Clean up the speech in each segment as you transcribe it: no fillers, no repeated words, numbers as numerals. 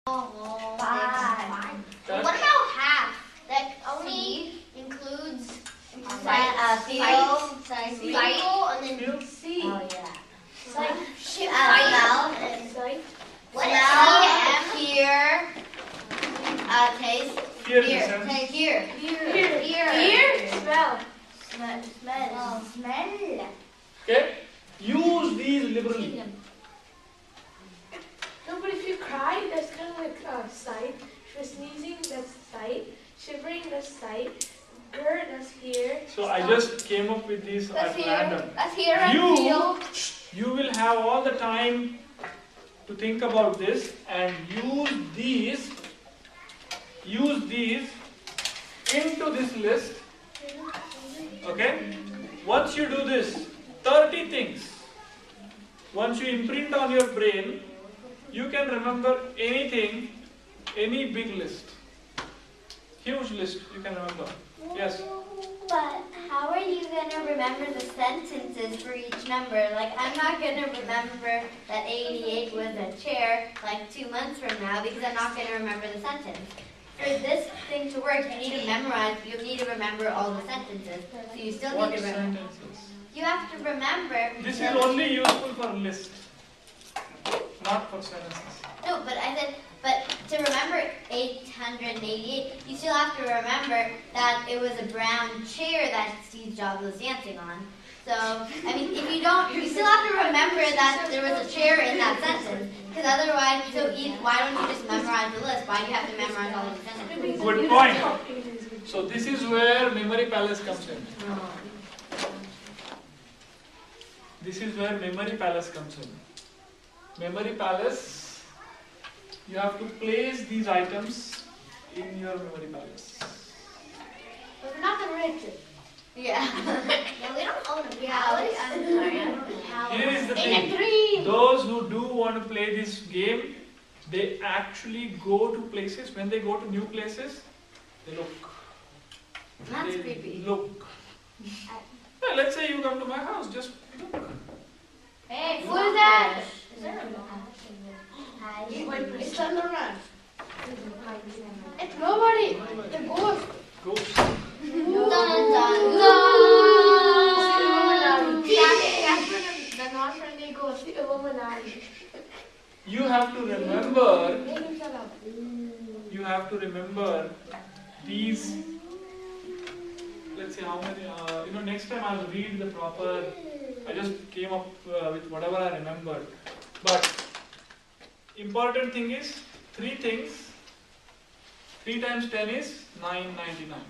5. What about half? That only includes cycle, and then C. Oh yeah. Smell and what is here? Taste. Here. Smell. Okay? Use these liberally. No, but if you cry, that's kind of like sight. If you're sneezing, that's sight. Shivering, that's sight. Grr, that's here. So I just came up with these at random. That's here and feel. You will have all the time to think about this and use these into this list. Okay? Once you do this, 30 things. Once you imprint on your brain, you can remember anything, any big list. Huge list you can remember. Yes? But how are you going to remember the sentences for each number? Like, I'm not going to remember that 88 was a chair like 2 months from now because I'm not going to remember the sentence. For this thing to work, you need to memorize, you need to remember all the sentences. So you still need to remember. Sentences? You have to remember. This is only useful for list, not for sentences. No, but I said, but to remember 888, you still have to remember that it was a brown chair that Steve Jobs was dancing on. So, I mean, if you don't, you still have to remember that there was a chair in that sentence. Because otherwise, why don't you just memorize the list? Why do you have to memorize all the sentences? Good point. So this is where memory palace comes in. This is where memory palace comes in. Memory palace, you have to place these items in your memory palace. But we're not the rich. Yeah. Yeah, we don't own a palace. I'm sorry, I don't own a palace. Here is the thing. Those who do want to play this game, they actually go to places. When they go to new places, they look. That's creepy. Look. Well, let's say you come to my house, just look. Hey, who is that? Is there a It's on the run. It's nobody. The ghost. Ghost. Dun, dun, dun. The non-friendly ghost. The Illuminati. You have to remember. You have to remember these. Let's say how many. Next time I'll read the proper. I just came up with whatever I remembered. But important thing is 3 things. 3 times 10 is 999.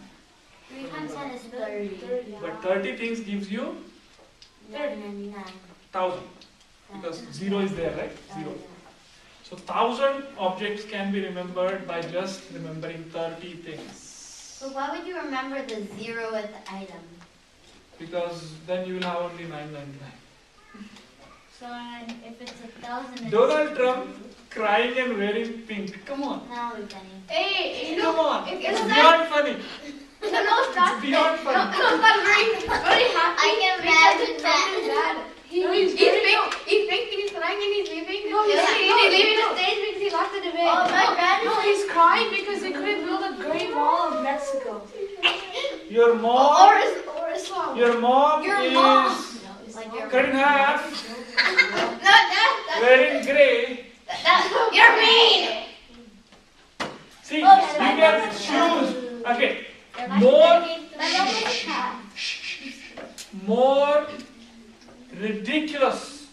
3 times 10 is 30. But 30 things gives you 3099. 1000. Because 0 is there, right? 0. So 1000 objects can be remembered by just remembering 30 things. So why would you remember the 0th item? Because then you will have only 999. So if it's 1,000, Donald Trump crying and wearing pink. Come on. No, Penny. Hey, Come on. It's It's beyond funny. No, it's not. It's beyond funny. No, it's not very happy. I can imagine Something that. bad. He's pink, he's crying and he's leaving. No, he's leaving the stage because he lost the debate. Oh my God! No, he's crying because they couldn't build a Great Wall of Mexico. Your mom. Or Islam. Your mom is Like your cut in half, No, wearing grey. you're mean. See, you can choose. Okay, more ridiculous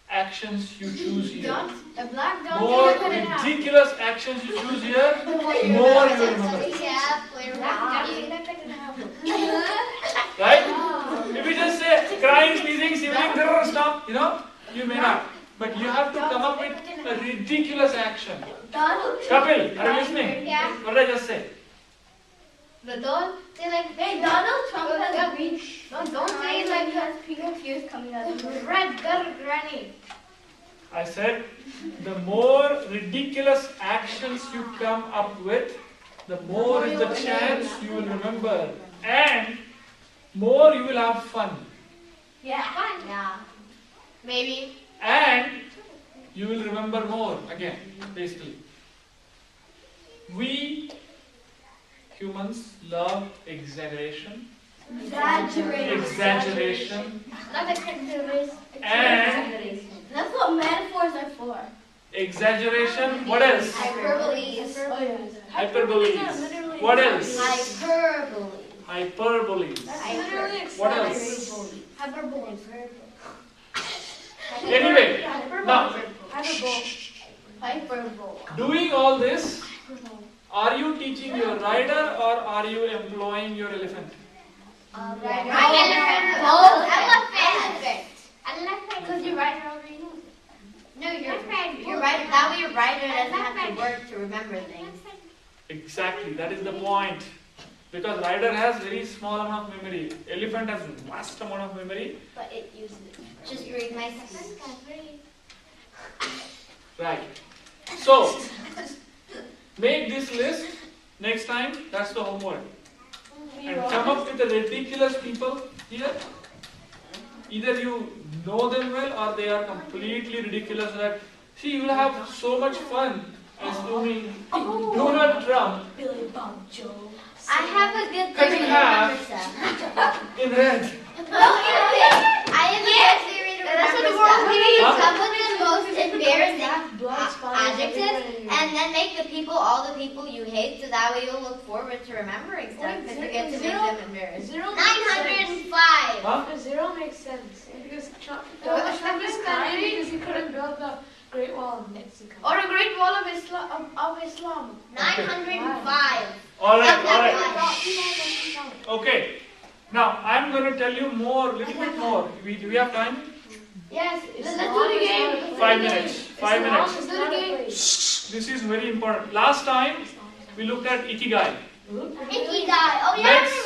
actions you choose here. The black dog More is cut in half. ridiculous actions you choose here, more you will remember. Yeah, Right? If you just say crying, sneezing, shivering, stop, you may not. But you have to come up with a ridiculous action. Kapil, are you listening? Yeah. What did I just say? The doll, say like, hey, Donald Trump has green. No, don't say it like he has pink fuse coming out of him. Red granny. I said, the more ridiculous actions you come up with, the more is the chance you will remember. And more you will have fun. Yeah, fine. Yeah. Maybe. And you will remember more again, basically. We humans love exaggeration. Exaggeration. Not exaggeration. And That's what metaphors are for. exaggeration. What else? Hyperboles. Hyperboles. What else? Hyperboles. Hyperboles. Literally What else? Hyperbole. Anyway, now Hyperbole. doing all this, are you teaching your rider or are you employing your elephant? Elephant. Because you're right already. No, you're right. That way your rider doesn't have to work to remember things. Exactly, that is the point. Because rider has very small amount of memory. Elephant has vast amount of memory. But it uses it. Just read my speech. Right. So, make this list next time. That's the homework. And come up with the ridiculous people here. Either you know them well or they are completely ridiculous. That see, you will have so much fun assuming Donald Trump Billy Bob Joe. I have a good Cut in theory to half. remember stuff. in red. I have a good theory to That's what remember the world stuff. needs. Come with the most embarrassing Blood spots adjectives everywhere. and then make the people all the people you hate so that way you'll look forward to remembering stuff because you get to make them embarrassed. Zero makes sense. 905. Huh? The zero makes sense because Trump Trump is is crying crying. because he couldn't build the Great Wall of Mexico. Or a Great Wall of Islam. 905. Alright. Okay. Now I'm going to tell you more, little bit more. Do we have time? Yes. It's Let's long, do the it's game. not a 5 play. minutes. It's 5 long, minutes. it's Do the not a game. play. This is very important. Last time we looked at Ikigai. Ikigai. Oh, yeah. Let's